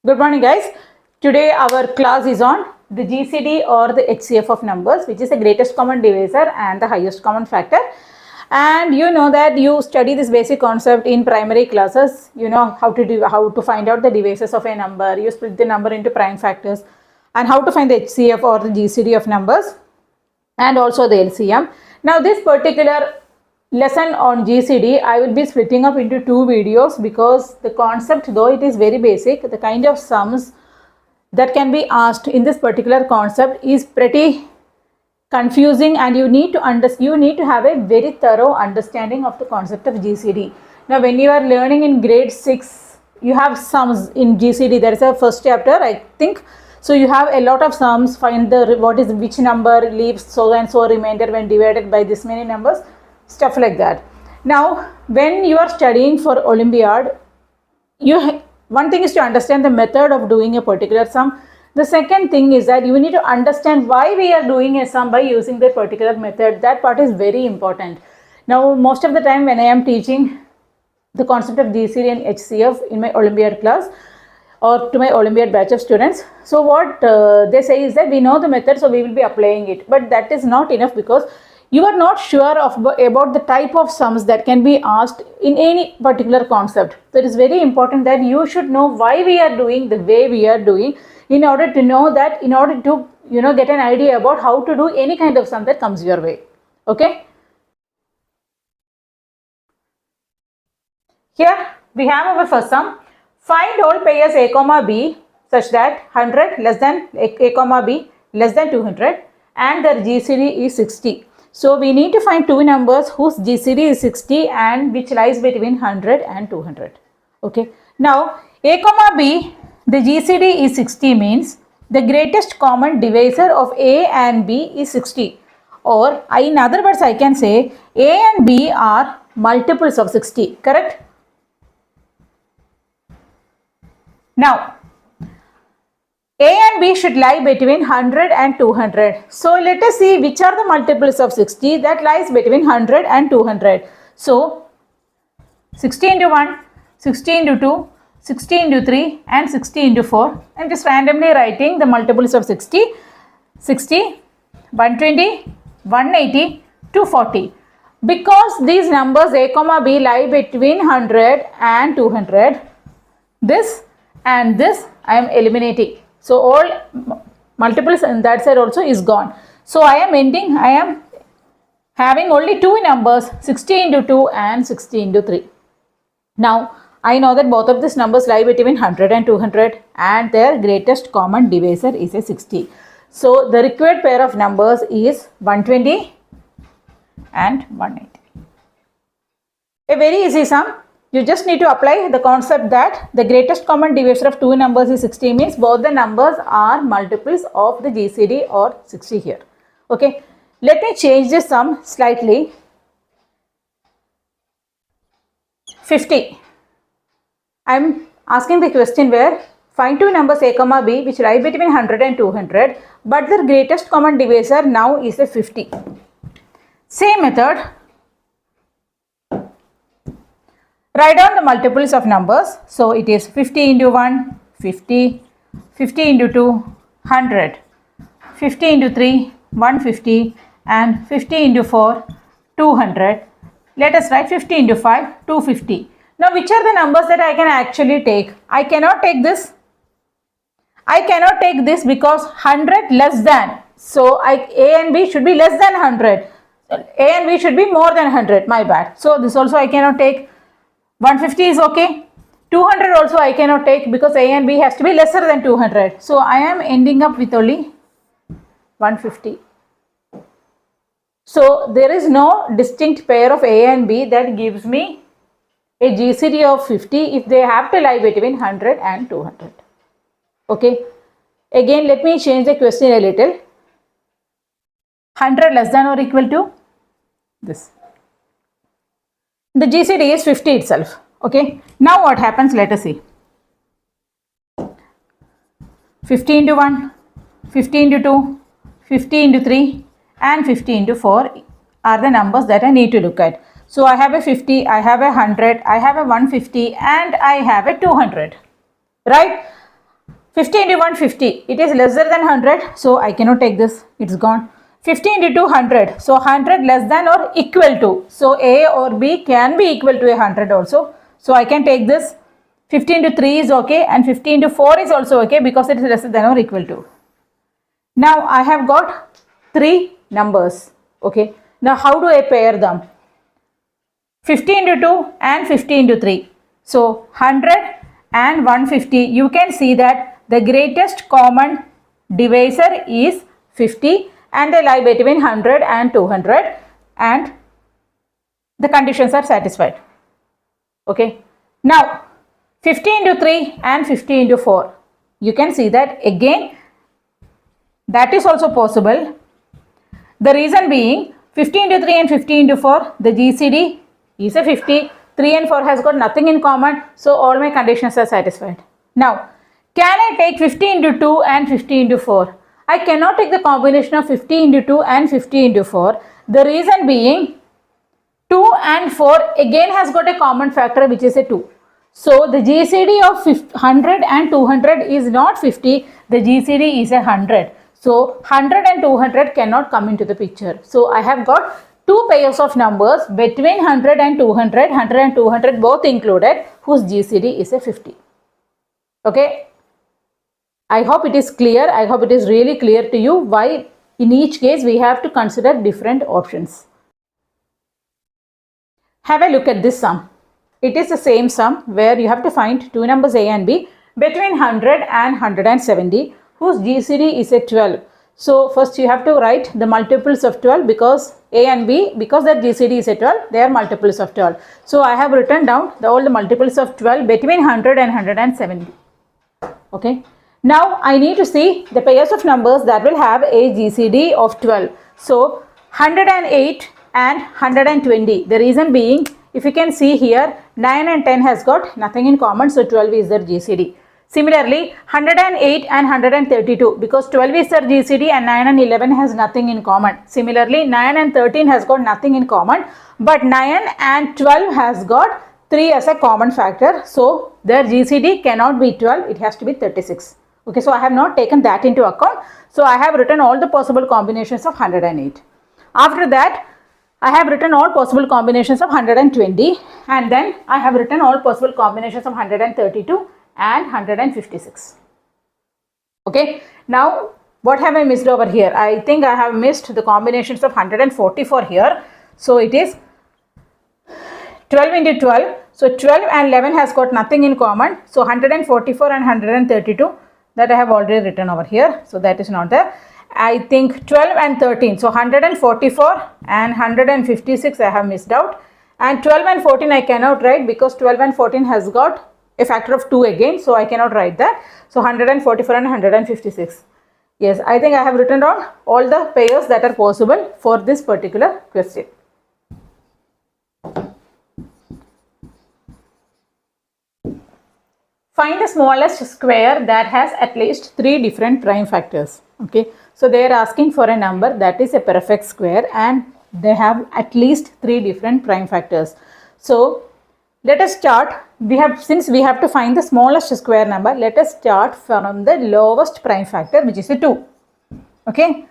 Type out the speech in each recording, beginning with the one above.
Good morning, guys. Today our class is on the GCD or the HCF of numbers, which is the greatest common divisor and the highest common factor. And you know that you study this basic concept in primary classes. You know how to find out the divisors of a number. You split the number into prime factors, and how to find the HCF or the GCD of numbers, and also the LCM. Now this particular lesson on GCD, I will be splitting up into two videos because the concept, though it is very basic, the kind of sums that can be asked in this particular concept is pretty confusing, and you need to have a very thorough understanding of the concept of GCD. Now when you are learning in grade 6, you have sums in GCD. There is a first chapter, I think. So you have a lot of sums. Find which number leaves so and so remainder when divided by this many numbers, stuff like that. Now when you are studying for Olympiad, one thing is to understand the method of doing a particular sum. The second thing is that you need to understand why we are doing a sum by using the particular method. That part is very important. Now most of the time when I am teaching the concept of GCD and HCF in my Olympiad class or to my Olympiad batch of students, so what they say is that we know the method, so we will be applying it. But that is not enough, because you are not sure about the type of sums that can be asked in any particular concept. So it is very important that you should know why we are doing the way we are doing, in order to know that, in order to get an idea about how to do any kind of sum that comes your way. Okay. Here we have our first sum. Find all pairs A comma B such that 100 less than A comma B less than 200 and their GCD is 60. So we need to find two numbers whose GCD is 60 and which lies between 100 and 200. Okay. Now A comma B, the GCD is 60 means the greatest common divisor of A and B is 60. Or in other words, I can say A and B are multiples of 60. Correct? Now A and B should lie between 100 and 200. So let us see which are the multiples of 60 that lies between 100 and 200. So 60 into 1, 60 into 2, 60 into 3 and 60 into 4. I am just randomly writing the multiples of 60. 60, 120, 180, 240. Because these numbers A comma B lie between 100 and 200, this and this I am eliminating. So all multiples in that side also is gone. So I am having only two numbers, 60 into 2 and 60 into 3. Now I know that both of these numbers lie between 100 and 200 and their greatest common divisor is a 60. So the required pair of numbers is 120 and 180. A very easy sum. You just need to apply the concept that the greatest common divisor of two numbers is 60 means both the numbers are multiples of the GCD or 60 here. Okay. Let me change this sum slightly. 50. I am asking the question where find two numbers A comma B which lie between 100 and 200, but their greatest common divisor now is a 50. Same method. Write down the multiples of numbers. So it is 50 into 1, 50, 50 into 2, 100, 50 into 3, 150 and 50 into 4, 200. Let us write 50 into 5, 250. Now which are the numbers that I can actually take? I cannot take this. I cannot take this because 100 less than. So A and B should be less than 100. A and B should be more than 100. My bad. So this also I cannot take. 150 is okay. 200 also I cannot take because A and B has to be lesser than 200. So I am ending up with only 150. So there is no distinct pair of A and B that gives me a GCD of 50 if they have to lie between 100 and 200. Okay. Again, let me change the question a little. 100 less than or equal to this. The GCD is 50 itself. Okay. Now what happens? Let us see. 50 into 1, 50 into 2, 50 into 3 and 50 into 4 are the numbers that I need to look at. So I have a 50, I have a 100, I have a 150 and I have a 200. Right? 50 into 1, 50. It is lesser than 100. So I cannot take this. It's gone. 50 into 2, 100. So 100 less than or equal to. So A or B can be equal to 100 also. So I can take this. 50 into 3 is okay and 50 into 4 is also okay because it is less than or equal to. Now I have got 3 numbers. Okay. Now how do I pair them? 50 into 2 and 50 into 3. So 100 and 150. You can see that the greatest common divisor is 50 and they lie between 100 and 200 and the conditions are satisfied. Okay. Now 50 into 3 and 50 into 4. You can see that again that is also possible. The reason being 50 into 3 and 50 into 4, the GCD is a 50. 3 and 4 has got nothing in common. So all my conditions are satisfied. Now, can I take 50 into 2 and 50 into 4? I cannot take the combination of 50 into 2 and 50 into 4. The reason being 2 and 4 again has got a common factor which is a 2. So the GCD of 100 and 200 is not 50. The GCD is 100. So 100 and 200 cannot come into the picture. So I have got 2 pairs of numbers between 100 and 200, 100 and 200 both included, whose GCD is a 50. Okay. I hope it is clear. I hope it is really clear to you why in each case we have to consider different options. Have a look at this sum. It is the same sum where you have to find 2 numbers A and B between 100 and 170, whose GCD is a 12. So first you have to write the multiples of 12 because A and B, because that GCD is a 12, they are multiples of 12. So I have written down all the multiples of 12 between 100 and 170. Okay. Now I need to see the pairs of numbers that will have a GCD of 12. So 108 and 120. The reason being, if you can see here, 9 and 10 has got nothing in common. So 12 is their GCD. Similarly, 108 and 132, because 12 is their GCD and 9 and 11 has nothing in common. Similarly, 9 and 13 has got nothing in common, but 9 and 12 has got 3 as a common factor. So their GCD cannot be 12, it has to be 36. Okay, so I have not taken that into account. So I have written all the possible combinations of 108. After that, I have written all possible combinations of 120 and then I have written all possible combinations of 132 and 156. Okay, now what have I missed over here? I think I have missed the combinations of 144 here. So it is 12 into 12. So 12 and 11 has got nothing in common. So 144 and 132, that I have already written over here. So that is not there. I think 12 and 13. So 144 and 156 I have missed out. And 12 and 14 I cannot write because 12 and 14 has got a factor of 2 again. So I cannot write that. So 144 and 156. Yes, I think I have written down all the pairs that are possible for this particular question. Find the smallest square that has at least 3 different prime factors. Okay, so they are asking for a number that is a perfect square and they have at least 3 different prime factors. So let us start. Since we have to find the smallest square number, let us start from the lowest prime factor, which is a 2. Okay,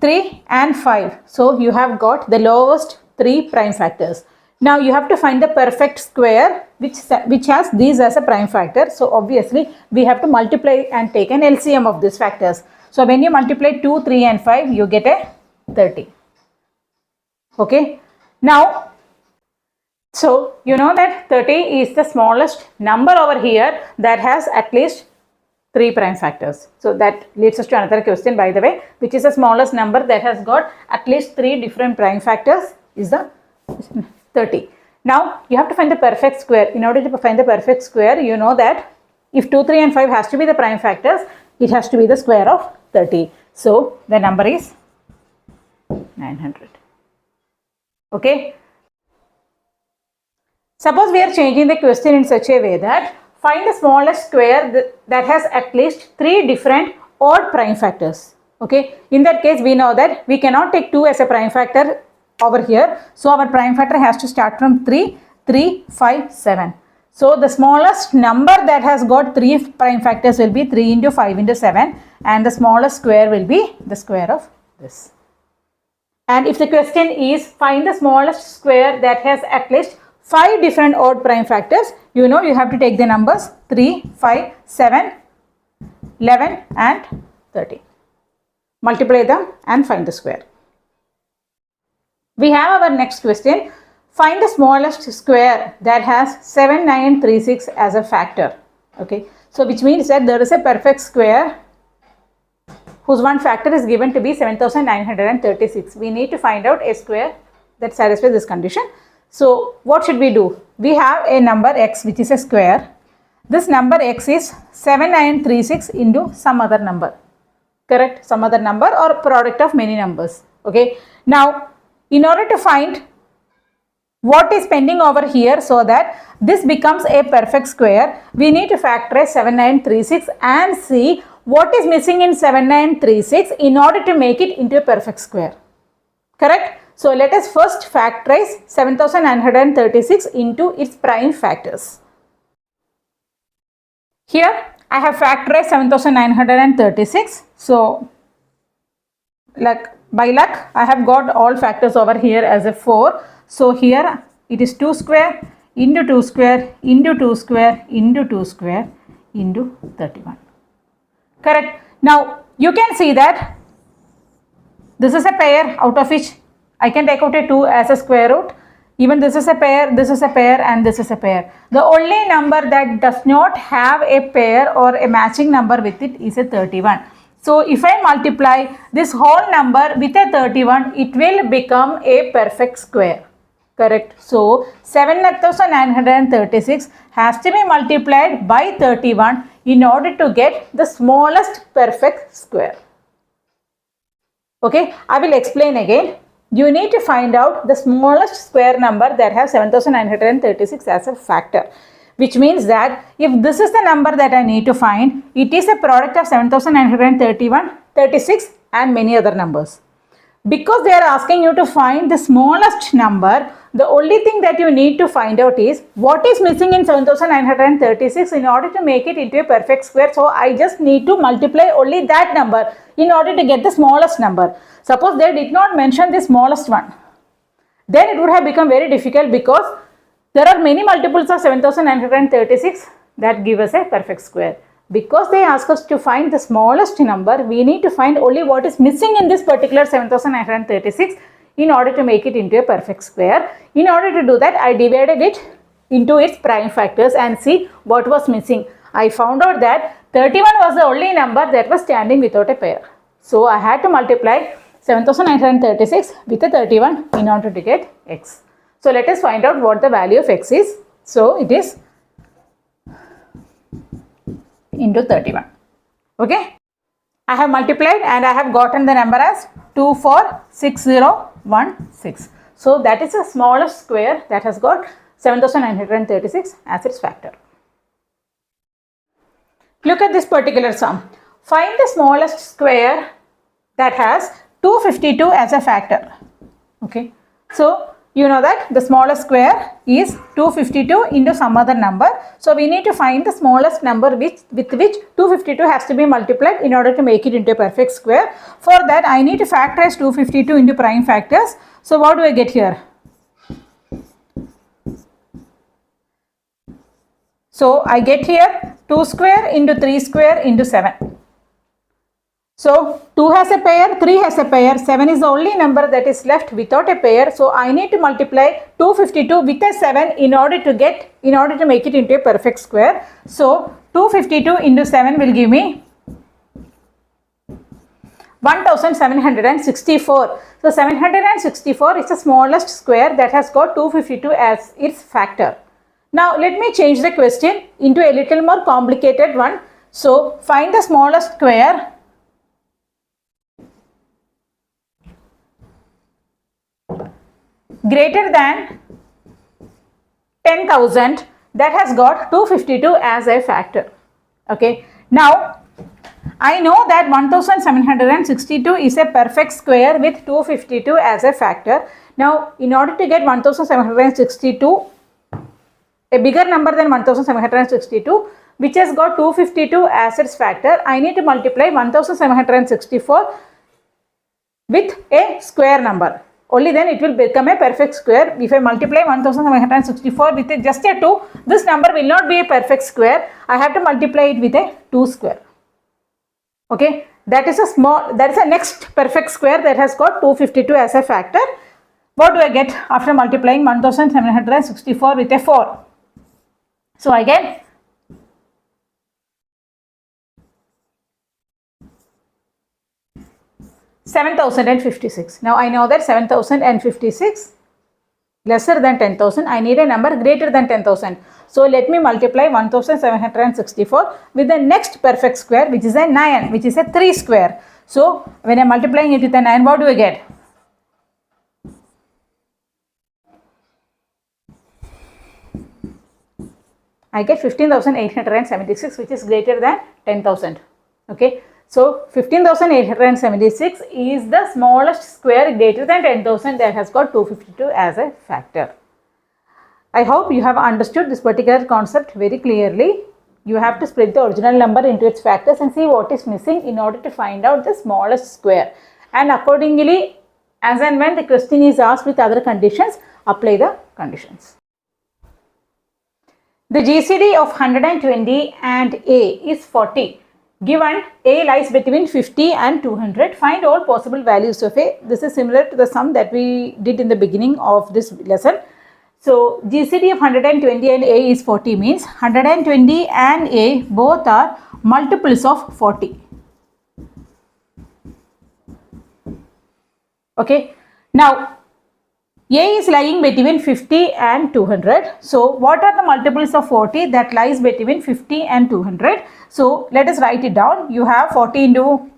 3 and 5. So you have got the lowest 3 prime factors. Now you have to find the perfect square which has these as a prime factor. So obviously we have to multiply and take an LCM of these factors. So when you multiply 2, 3 and 5, you get a 30. Okay. Now, so you know that 30 is the smallest number over here that has at least 3 prime factors. So that leads us to another question, by the way, which is the smallest number that has got at least 3 different prime factors is the 30. Now you have to find the perfect square. In order to find the perfect square, you know that if 2, 3 and 5 has to be the prime factors, it has to be the square of 30. So the number is 900. Okay. Suppose we are changing the question in such a way that find the smallest square that has at least 3 different odd prime factors. Okay. In that case, we know that we cannot take 2 as a prime factor over here. So our prime factor has to start from 3, 3, 5, 7. So the smallest number that has got 3 prime factors will be 3 into 5 into 7, and the smallest square will be the square of this. And if the question is find the smallest square that has at least 5 different odd prime factors, you know you have to take the numbers 3, 5, 7, 11 and 13. Multiply them and find the square. We have our next question. Find the smallest square that has 7936 as a factor. Okay, so which means that there is a perfect square whose one factor is given to be 7936. We need to find out a square that satisfies this condition. So what should we do? We have a number x which is a square. This number x is 7936 into some other number. Correct? Some other number or product of many numbers. Okay. Now, in order to find what is pending over here so that this becomes a perfect square, we need to factorize 7936 and see what is missing in 7936 in order to make it into a perfect square. Correct? So let us first factorize 7936 into its prime factors. Here I have factorized 7936. So by luck I have got all factors over here as a 4. So here it is 2 square into 2 square into 2 square into 2 square into 31. Correct. Now you can see that this is a pair out of which I can take out a 2 as a square root. Even this is a pair, this is a pair and this is a pair. The only number that does not have a pair or a matching number with it is a 31. So if I multiply this whole number with a 31, it will become a perfect square. Correct. So 7936 has to be multiplied by 31 in order to get the smallest perfect square. Okay, I will explain again. You need to find out the smallest square number that has 7936 as a factor. Which means that if this is the number that I need to find, it is a product of 7931, 36 and many other numbers. Because they are asking you to find the smallest number, the only thing that you need to find out is what is missing in 7936 in order to make it into a perfect square. So I just need to multiply only that number in order to get the smallest number. Suppose they did not mention the smallest one, then it would have become very difficult because there are many multiples of 7936 that give us a perfect square. Because they ask us to find the smallest number, we need to find only what is missing in this particular 7936 in order to make it into a perfect square. In order to do that, I divided it into its prime factors and see what was missing. I found out that 31 was the only number that was standing without a pair. So I had to multiply 7936 with a 31 in order to get x. So let us find out what the value of x is. So it is into 31. Okay. I have multiplied and I have gotten the number as 246016. So that is the smallest square that has got 7936 as its factor. Look at this particular sum. Find the smallest square that has 252 as a factor. Okay. So you know that the smallest square is 252 into some other number. So we need to find the smallest number with which 252 has to be multiplied in order to make it into a perfect square. For that I need to factorize 252 into prime factors. So what do I get here? So I get here 2 square into 3 square into 7. So 2 has a pair, 3 has a pair, 7 is the only number that is left without a pair. So I need to multiply 252 with a 7 in order to make it into a perfect square. So 252 into 7 will give me 1764. So 764 is the smallest square that has got 252 as its factor. Now let me change the question into a little more complicated one. So find the smallest square greater than 10,000 that has got 252 as a factor. Okay. Now I know that 1762 is a perfect square with 252 as a factor. Now in order to get 1762 a bigger number than 1762 which has got 252 as its factor. I need to multiply 1764 with a square number. Only then it will become a perfect square. If I multiply 1764 with just a 2, this number will not be a perfect square. I have to multiply it with a 2 square. Okay, that is a next perfect square that has got 252 as a factor. What do I get after multiplying 1764 with a 4? So I get 7056. Now I know that 7056 lesser than 10,000. I need a number greater than 10,000. So let me multiply 1764 with the next perfect square, which is a 9, which is a 3 square. So when I am multiplying it with a 9, what do I get? I get 15,876, which is greater than 10,000. Okay. So 15,876 is the smallest square greater than 10,000 that has got 252 as a factor. I hope you have understood this particular concept very clearly. You have to split the original number into its factors and see what is missing in order to find out the smallest square. And accordingly, as and when the question is asked with other conditions, apply the conditions. The GCD of 120 and A is 40. Given A lies between 50 and 200, find all possible values of A. This is similar to the sum that we did in the beginning of this lesson. So, GCD of 120 and A is 40 means 120 and A both are multiples of 40. Okay. Now, A is lying between 50 and 200. So, what are the multiples of 40 that lies between 50 and 200? So, let us write it down. You have 40 into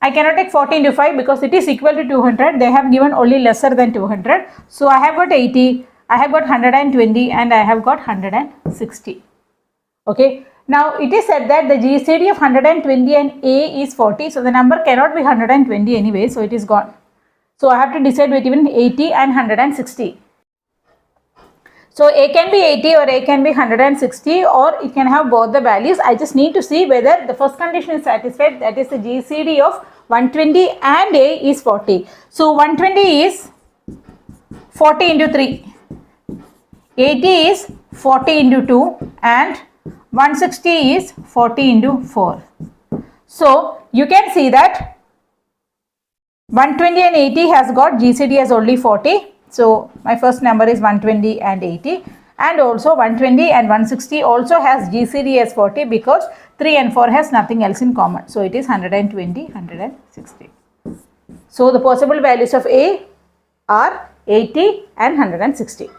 I cannot take 40 into 5 because it is equal to 200. They have given only lesser than 200. So, I have got 80, I have got 120 and I have got 160. Okay. Now, it is said that the GCD of 120 and A is 40. So, the number cannot be 120 anyway. So, it is gone. So, I have to decide between 80 and 160. So, A can be 80 or A can be 160 or it can have both the values. I just need to see whether the first condition is satisfied, that is the GCD of 120 and A is 40. So, 120 is 40 into 3, 80 is 40 into 2 and 160 is 40 into 4. So, you can see that 120 and 80 has got GCD as only 40. So, my first number is 120 and 80, and also 120 and 160 also has GCD as 40 because 3 and 4 has nothing else in common. So, it is 120, 160. So, the possible values of A are 80 and 160.